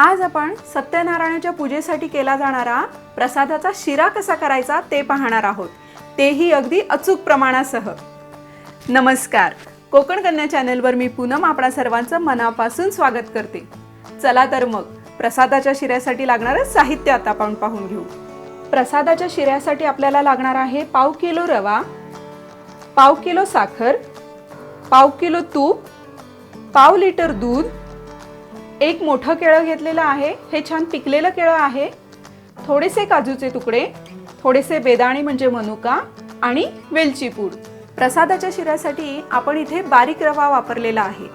आज आपण सत्यनारायणाच्या पूजेसाठी केला जाणारा प्रसादाचा शिरा कसा करायचा ते पाहणार आहोत, तेही अगदी अचूक प्रमाणासह। नमस्कार, कोकण कन्या चॅनलवर मी पूनम आपणा सर्वांचं मनापासून स्वागत करते। चला तर मग प्रसादाच्या शिऱ्यासाठी लागणारे साहित्य आता आपण पाहून घेऊ। प्रसादाच्या शिऱ्यासाठी आपल्याला लागणार आहे पाव किलो रवा, पाव किलो साखर, पाव किलो तूप, पाव लिटर दूध, एक मोठं केळं घेतलेलं आहे, हे छान पिकलेलं केळं आहे, थोडेसे काजूचे तुकडे, थोडेसे बेदाणे म्हणजे मनुका आणि वेलची पूड। प्रसादाच्या शिऱ्यासाठी आपण इथे बारीक रवा वापरलेला आहे।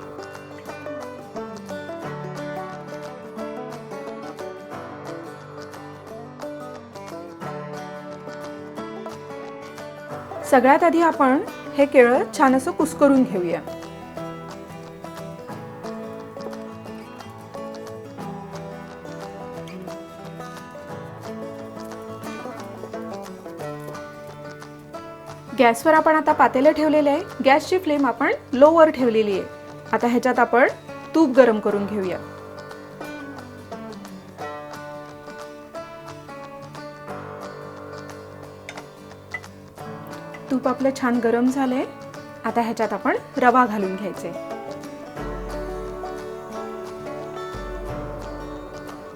सगळ्यात आधी आपण हे केळं छान असं कुस्करून घेऊया। गॅसवर आपण आता पातेले ठेवलेले आहे। गॅसची फ्लेम आपण लो वर ठेवलेली आहे। आता ह्याच्यात आपण तूप गरम करून घेऊया। तूप आपले छान गरम झाले। आता ह्याच्यात आपण रवा घालून घ्यायचे।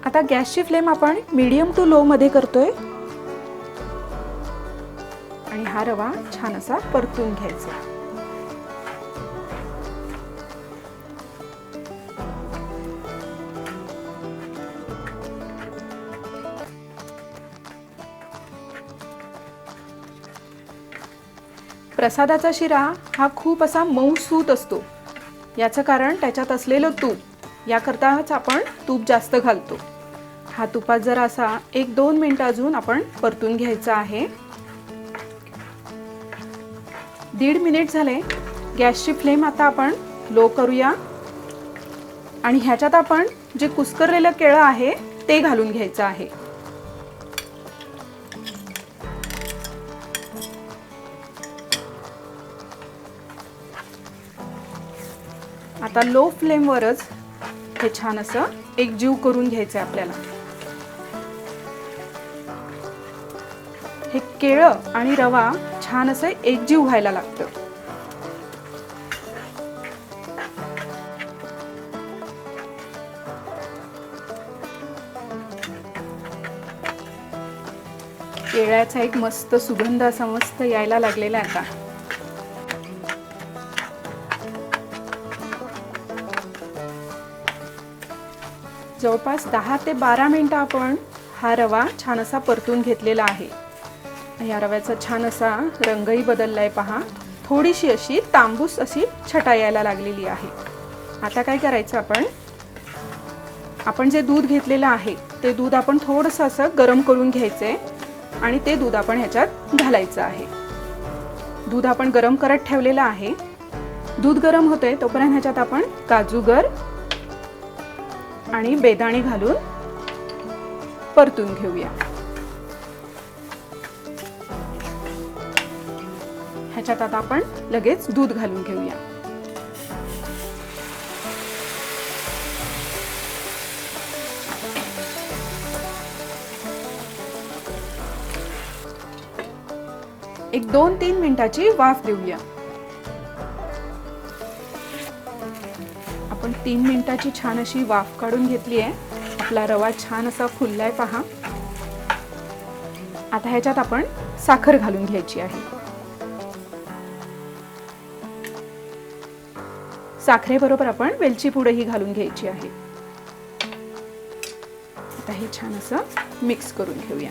आता गॅसची फ्लेम आपण मीडियम टू लो मध्ये करतोय आणि हा रवा छान असा परतून घ्यायचा। प्रसादाचा शिरा हा खूप असा मऊसूत असतो, याचं कारण त्याच्यात असलेलं तूप। याकरताच आपण तूप जास्त घालतो। हा तुपात जरा असा 1-2 मिनिटं अजून आपण परतून घ्यायचा आहे। 1.5 मिनिट झाले। गॅसची फ्लेम आता आपण लो करूया आणि ह्याच्यात आपण जे कुस्करलेलं केळं आहे ते घालून घ्यायचं आहे। आता लो फ्लेमवरच हे छान असं एकजीव करून घ्यायचं आहे आपल्याला। हे केळं आणि रवा छान असं एकजीव व्हायला लागतं। केळ्याचा एक मस्त सुगंध असा मस्त यायला लागलेला आहे आता। जवळपास 10 ते 12 मिनिटं आपण हा रवा छान असा परतून घेतलेला आहे। या रव्याचा छान असा रंगही बदललाय पहा। थोडीशी अशी तांबूस अशी छटा यायला लागलेली आहे। आता काय करायचं, आपण जे दूध घेतलेलं आहे ते दूध आपण थोडंसं असं गरम करून घ्यायचंय आणि ते दूध आपण ह्याच्यात घालायचं आहे। दूध आपण गरम करत ठेवलेलं आहे। दूध गरम होतंय तोपर्यंत ह्याच्यात आपण काजूगर आणि बेदाणे घालून परतून घेऊया। ह्याच्यात आता आपण लगेच दूध घालून घेऊया। एक 2-3 मिनिटाची वाफ देऊया। आपण 3 मिनिटाची छान अशी वाफ काढून घेतली आहे। आपला रवा छान असा फुललाय पहा। आता ह्याच्यात आपण साखर घालून घ्यायची आहे। साखरेबरोबर आपण वेलची पूडही घालून घ्यायची आहे। आता हे छान असं मिक्स करून घेऊया।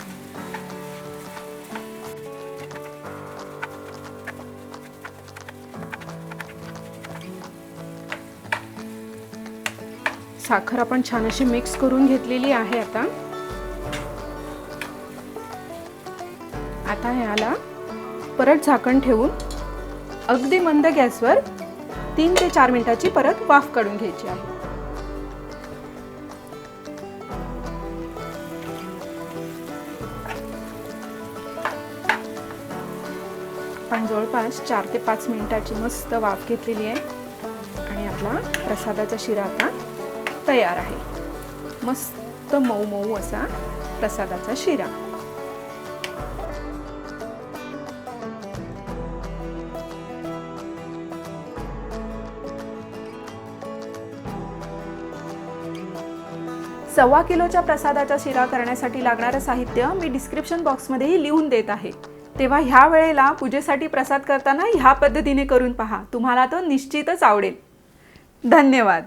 साखर आपण छान अशी मिक्स करून घेतलेली आहे। आता ह्याला परत झाकण ठेवून अगदी मंद गॅसवर 3 ते 4 मिनिटाची परत वाफ काढून घ्यायची आहे। आपण जवळपास 4 ते 5 मिनिटाची मस्त वाफ घेतलेली आहे आणि आपला प्रसादाचा शिरा आता तयार आहे। मस्त मऊ मऊ असा प्रसादाचा शिरा. सव्वा किलोच्या प्रसादाचा शिरा करण्यासाठी लागणारं साहित्य मी डिस्क्रिप्शन बॉक्समध्येही लिहून देत आहे. तेव्हा ह्या वेळेला पूजेसाठी प्रसाद करताना ह्या पद्धतीने करून पहा, तुम्हाला तो निश्चितच आवडेल. धन्यवाद.